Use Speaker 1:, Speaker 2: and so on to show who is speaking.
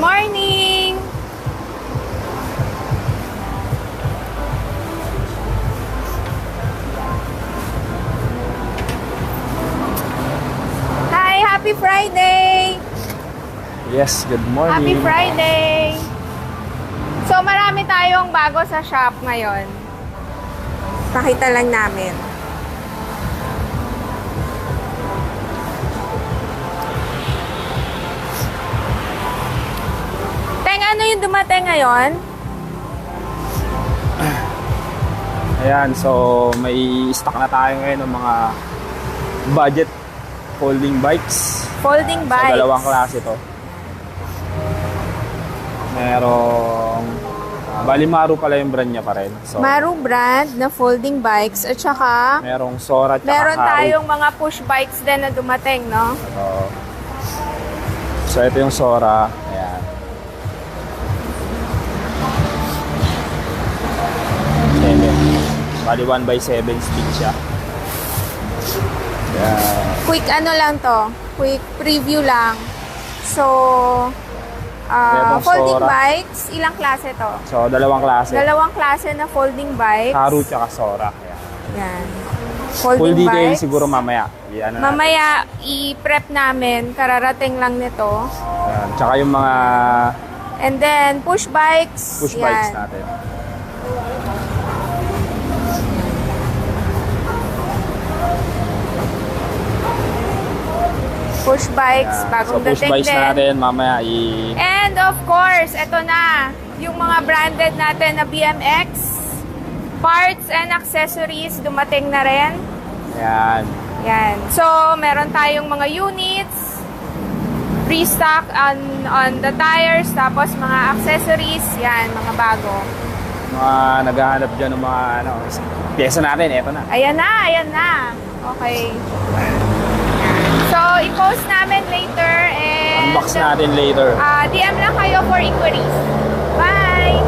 Speaker 1: morning! Hi! Happy Friday!
Speaker 2: Yes, good morning.
Speaker 1: Happy Friday! So, marami tayong bago sa shop ngayon. Pakita lang namin. Teng, ano yung dumating ngayon?
Speaker 2: Ayan, so may stock na tayo ngayon ng mga budget folding bikes.
Speaker 1: Folding
Speaker 2: Sa
Speaker 1: bikes.
Speaker 2: dalawang klase to. Merong Bali Maru pala yung brand niya pa rin. So,
Speaker 1: Maru brand na folding bikes at saka
Speaker 2: merong Sora at
Speaker 1: meron
Speaker 2: Haru.
Speaker 1: tayong mga push bikes din na dumating, no?
Speaker 2: So ito yung Sora. Ayan. Bali 1x7 speed siya. Ayan.
Speaker 1: Quick ano lang to, quick preview lang. So,
Speaker 2: Merong
Speaker 1: folding
Speaker 2: Sora.
Speaker 1: bikes, ilang klase to?
Speaker 2: So dalawang klase.
Speaker 1: Dalawang klase na folding bikes.
Speaker 2: Haru tsaka Sora. Ayan.
Speaker 1: Yan.
Speaker 2: Full
Speaker 1: Folding
Speaker 2: detail
Speaker 1: bikes.
Speaker 2: siguro mamaya. Yan na natin.
Speaker 1: Mamaya, i-prep namin. Kararating lang nito.
Speaker 2: Ayan. Tsaka yung mga
Speaker 1: And then, push bikes.
Speaker 2: push bikes
Speaker 1: Yan.
Speaker 2: natin.
Speaker 1: Push bikes,
Speaker 2: Ayan.
Speaker 1: bagong
Speaker 2: So push
Speaker 1: dating
Speaker 2: bikes
Speaker 1: din.
Speaker 2: natin mamaya
Speaker 1: And of course, eto na, yung mga branded natin na BMX, parts and accessories, dumating na rin.
Speaker 2: Ayan.
Speaker 1: Yan. So, meron tayong mga units, restock on the tires, tapos mga accessories, yan, mga bago.
Speaker 2: Mga naghahanap dyan ng mga pyesa natin. Eto na.
Speaker 1: Ayan na, ayan na. Okay. Yan. So, i-post namin later and
Speaker 2: Unbox natin later.
Speaker 1: DM lang kayo for inquiries. Bye!